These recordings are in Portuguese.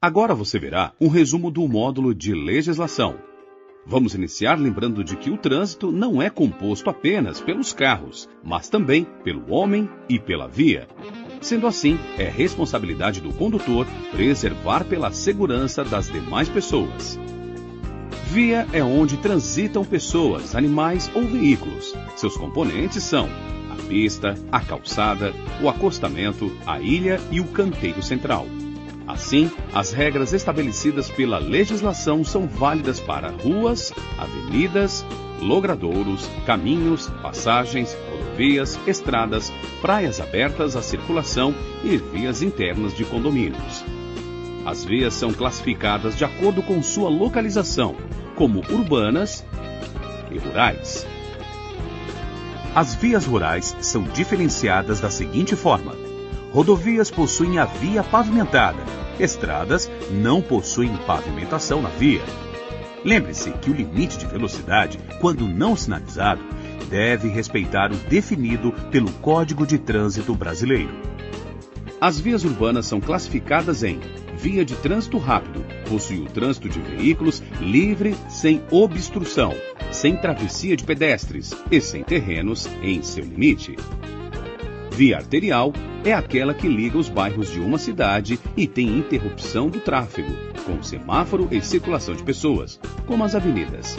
Agora você verá um resumo do módulo de legislação. Vamos iniciar lembrando de que o trânsito não é composto apenas pelos carros, mas também pelo homem e pela via. Sendo assim, é responsabilidade do condutor preservar pela segurança das demais pessoas. Via é onde transitam pessoas, animais ou veículos. Seus componentes são a pista, a calçada, o acostamento, a ilha e o canteiro central. Assim, as regras estabelecidas pela legislação são válidas para ruas, avenidas, logradouros, caminhos, passagens, rodovias, estradas, praias abertas à circulação e vias internas de condomínios. As vias são classificadas de acordo com sua localização, como urbanas e rurais. As vias rurais são diferenciadas da seguinte forma: rodovias possuem a via pavimentada. Estradas não possuem pavimentação na via. Lembre-se que o limite de velocidade, quando não sinalizado, deve respeitar o definido pelo Código de Trânsito Brasileiro. As vias urbanas são classificadas em via de trânsito rápido, possui o trânsito de veículos livre, sem obstrução, sem travessia de pedestres e sem terrenos em seu limite. Via arterial é aquela que liga os bairros de uma cidade e tem interrupção do tráfego, com semáforo e circulação de pessoas, como as avenidas.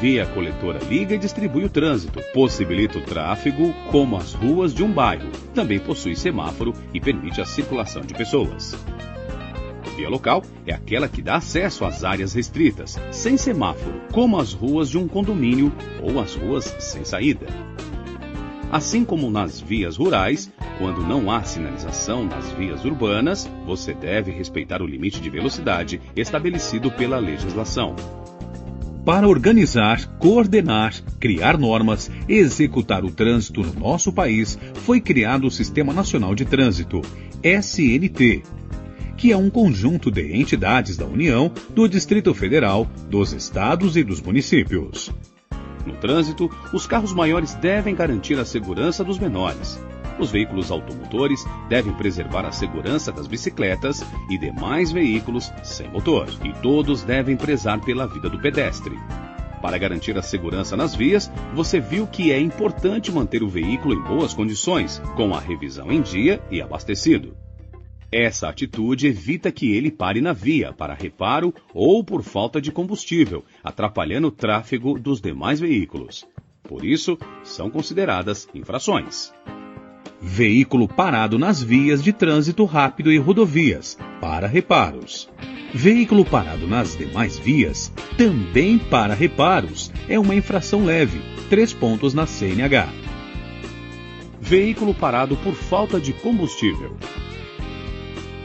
Via coletora liga e distribui o trânsito, possibilita o tráfego, como as ruas de um bairro, também possui semáforo e permite a circulação de pessoas. Via local é aquela que dá acesso às áreas restritas, sem semáforo, como as ruas de um condomínio ou as ruas sem saída. Assim como nas vias rurais, quando não há sinalização nas vias urbanas, você deve respeitar o limite de velocidade estabelecido pela legislação. Para organizar, coordenar, criar normas e executar o trânsito no nosso país, foi criado o Sistema Nacional de Trânsito, SNT, que é um conjunto de entidades da União, do Distrito Federal, dos estados e dos municípios. No trânsito, os carros maiores devem garantir a segurança dos menores. Os veículos automotores devem preservar a segurança das bicicletas e demais veículos sem motor. E todos devem prezar pela vida do pedestre. Para garantir a segurança nas vias, você viu que é importante manter o veículo em boas condições, com a revisão em dia e abastecido. Essa atitude evita que ele pare na via para reparo ou por falta de combustível, atrapalhando o tráfego dos demais veículos. Por isso, são consideradas infrações. Veículo parado nas vias de trânsito rápido e rodovias, para reparos. Veículo parado nas demais vias, também para reparos, é uma infração leve, 3 pontos na CNH. Veículo parado por falta de combustível.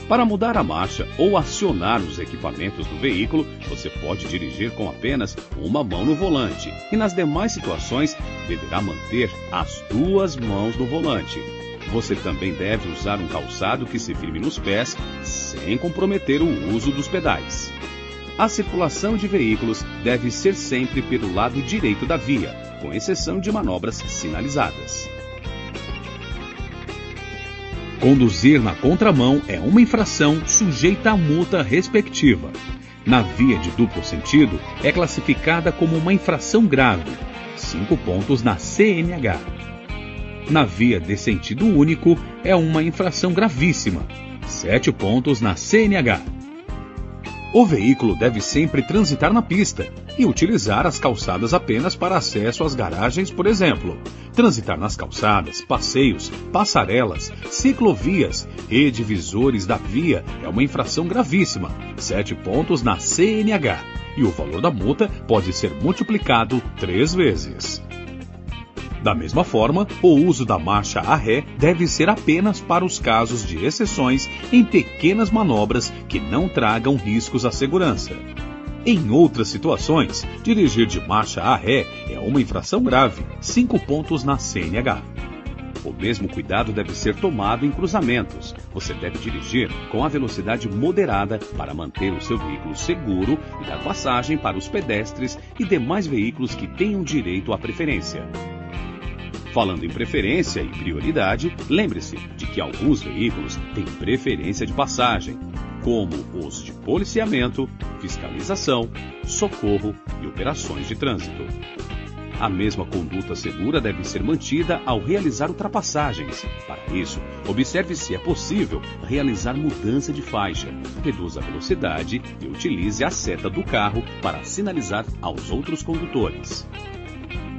Para mudar a marcha ou acionar os equipamentos do veículo, você pode dirigir com apenas uma mão no volante e nas demais situações deverá manter as 2 mãos no volante. Você também deve usar um calçado que se firme nos pés sem comprometer o uso dos pedais. A circulação de veículos deve ser sempre pelo lado direito da via, com exceção de manobras sinalizadas. Conduzir na contramão é uma infração sujeita à multa respectiva. Na via de duplo sentido, é classificada como uma infração grave, 5 pontos na CNH. Na via de sentido único, é uma infração gravíssima, 7 pontos na CNH. O veículo deve sempre transitar na pista e utilizar as calçadas apenas para acesso às garagens, por exemplo. Transitar nas calçadas, passeios, passarelas, ciclovias e divisores da via é uma infração gravíssima, 7 pontos na CNH. E o valor da multa pode ser multiplicado 3 vezes. Da mesma forma, o uso da marcha a ré deve ser apenas para os casos de exceções em pequenas manobras que não tragam riscos à segurança. Em outras situações, dirigir de marcha a ré é uma infração grave, 5 pontos na CNH. O mesmo cuidado deve ser tomado em cruzamentos. Você deve dirigir com a velocidade moderada para manter o seu veículo seguro e dar passagem para os pedestres e demais veículos que tenham direito à preferência. Falando em preferência e prioridade, lembre-se de que alguns veículos têm preferência de passagem. como os de policiamento, fiscalização, socorro e operações de trânsito. A mesma conduta segura deve ser mantida ao realizar ultrapassagens. Para isso, observe se é possível realizar mudança de faixa, reduza a velocidade e utilize a seta do carro para sinalizar aos outros condutores.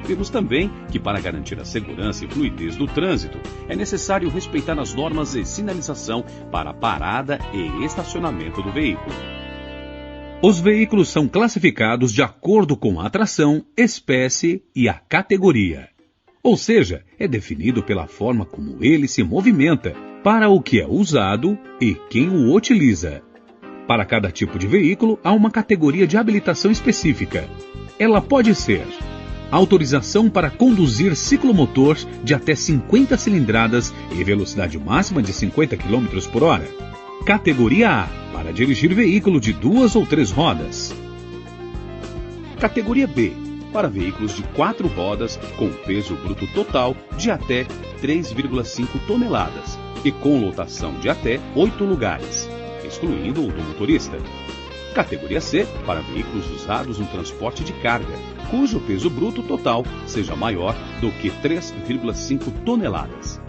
Vimos também que, para garantir a segurança e fluidez do trânsito, é necessário respeitar as normas de sinalização para a parada e estacionamento do veículo. Os veículos são classificados de acordo com a atração, espécie e a categoria. Ou seja, é definido pela forma como ele se movimenta, para o que é usado e quem o utiliza. Para cada tipo de veículo, há uma categoria de habilitação específica. Ela pode ser autorização para conduzir ciclomotor de até 50 cilindradas e velocidade máxima de 50 km por hora. Categoria A, para dirigir veículo de 2 ou 3 rodas. Categoria B, para veículos de 4 rodas com peso bruto total de até 3,5 toneladas e com lotação de até 8 lugares, excluindo o do motorista. Categoria C, para veículos usados no transporte de carga, cujo peso bruto total seja maior do que 3,5 toneladas.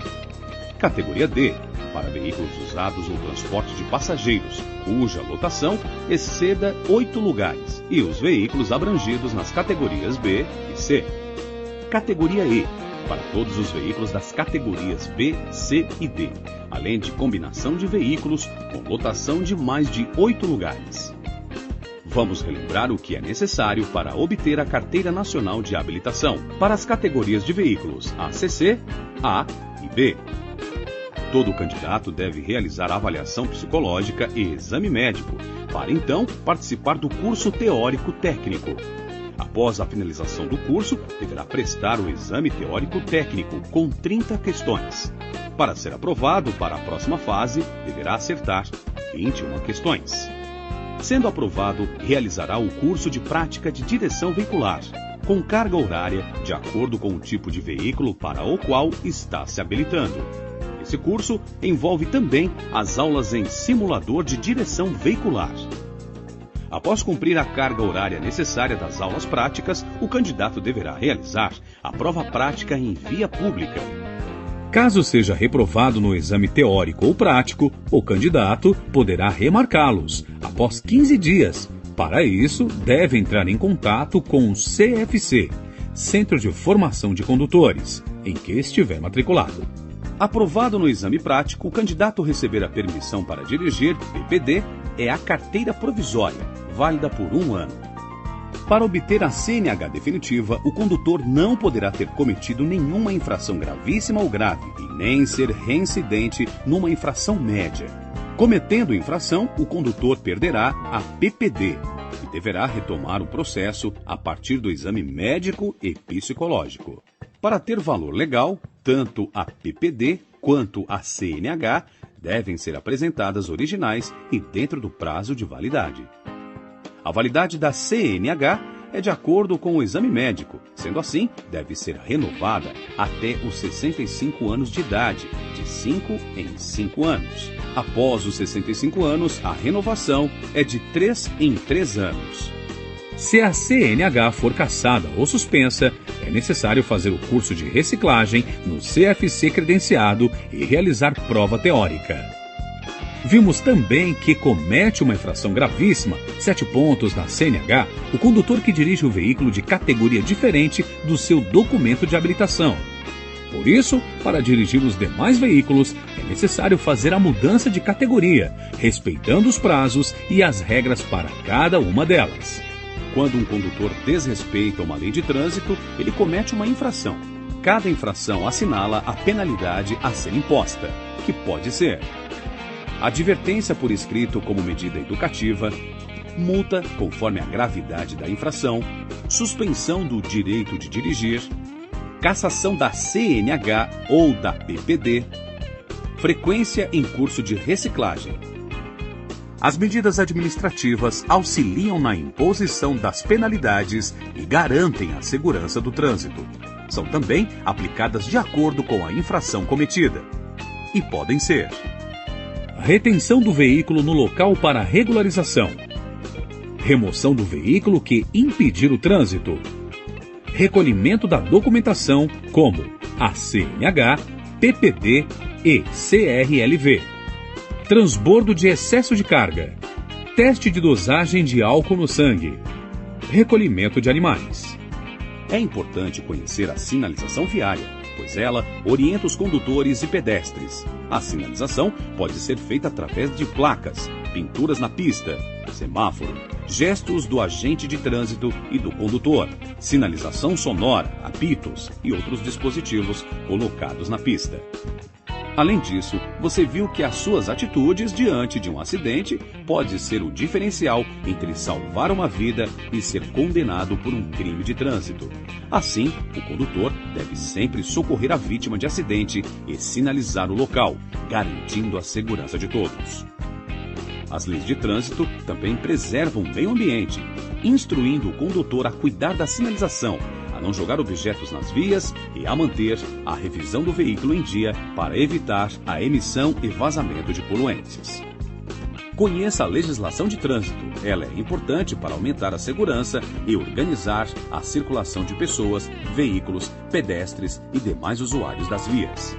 Categoria D, para veículos usados no transporte de passageiros, cuja lotação exceda 8 lugares, e os veículos abrangidos nas categorias B e C. Categoria E, para todos os veículos das categorias B, C e D, além de combinação de veículos com lotação de mais de 8 lugares. Vamos relembrar o que é necessário para obter a Carteira Nacional de Habilitação para as categorias de veículos ACC, A e B. Todo candidato deve realizar avaliação psicológica e exame médico, para então participar do curso teórico técnico. Após a finalização do curso, deverá prestar o exame teórico técnico com 30 questões. Para ser aprovado para a próxima fase, deverá acertar 21 questões. Sendo aprovado, realizará o curso de prática de direção veicular, com carga horária de acordo com o tipo de veículo para o qual está se habilitando. Esse curso envolve também as aulas em simulador de direção veicular. Após cumprir a carga horária necessária das aulas práticas, o candidato deverá realizar a prova prática em via pública. Caso seja reprovado no exame teórico ou prático, o candidato poderá remarcá-los após 15 dias. Para isso, deve entrar em contato com o CFC, Centro de Formação de Condutores, em que estiver matriculado. Aprovado no exame prático, o candidato receberá permissão para dirigir, PPD, é a carteira provisória, válida por 1 ano. Para obter a CNH definitiva, o condutor não poderá ter cometido nenhuma infração gravíssima ou grave e nem ser reincidente numa infração média. Cometendo infração, o condutor perderá a PPD e deverá retomar o processo a partir do exame médico e psicológico. Para ter valor legal, tanto a PPD quanto a CNH devem ser apresentadas originais e dentro do prazo de validade. A validade da CNH é de acordo com o exame médico, sendo assim, deve ser renovada até os 65 anos de idade, de 5 em 5 anos. Após os 65 anos, a renovação é de 3 em 3 anos. Se a CNH for cassada ou suspensa, é necessário fazer o curso de reciclagem no CFC credenciado e realizar prova teórica. Vimos também que comete uma infração gravíssima, 7 pontos na CNH, o condutor que dirige o veículo de categoria diferente do seu documento de habilitação. Por isso, para dirigir os demais veículos, é necessário fazer a mudança de categoria, respeitando os prazos e as regras para cada uma delas. Quando um condutor desrespeita uma lei de trânsito, ele comete uma infração. Cada infração assinala a penalidade a ser imposta, que pode ser advertência por escrito como medida educativa, multa conforme a gravidade da infração, suspensão do direito de dirigir, cassação da CNH ou da PPD, frequência em curso de reciclagem. As medidas administrativas auxiliam na imposição das penalidades e garantem a segurança do trânsito. São também aplicadas de acordo com a infração cometida. E podem ser retenção do veículo no local para regularização, remoção do veículo que impedir o trânsito, recolhimento da documentação como a CNH, PPD e CRLV, transbordo de excesso de carga, teste de dosagem de álcool no sangue, recolhimento de animais. É importante conhecer a sinalização viária, pois ela orienta os condutores e pedestres. A sinalização pode ser feita através de placas, pinturas na pista, semáforo, gestos do agente de trânsito e do condutor, sinalização sonora, apitos e outros dispositivos colocados na pista. Além disso, você viu que as suas atitudes diante de um acidente pode ser o diferencial entre salvar uma vida e ser condenado por um crime de trânsito. Assim, o condutor deve sempre socorrer a vítima de acidente e sinalizar o local, garantindo a segurança de todos. As leis de trânsito também preservam o meio ambiente, instruindo o condutor a cuidar da sinalização, a não jogar objetos nas vias e a manter a revisão do veículo em dia para evitar a emissão e vazamento de poluentes. Conheça a legislação de trânsito. Ela é importante para aumentar a segurança e organizar a circulação de pessoas, veículos, pedestres e demais usuários das vias.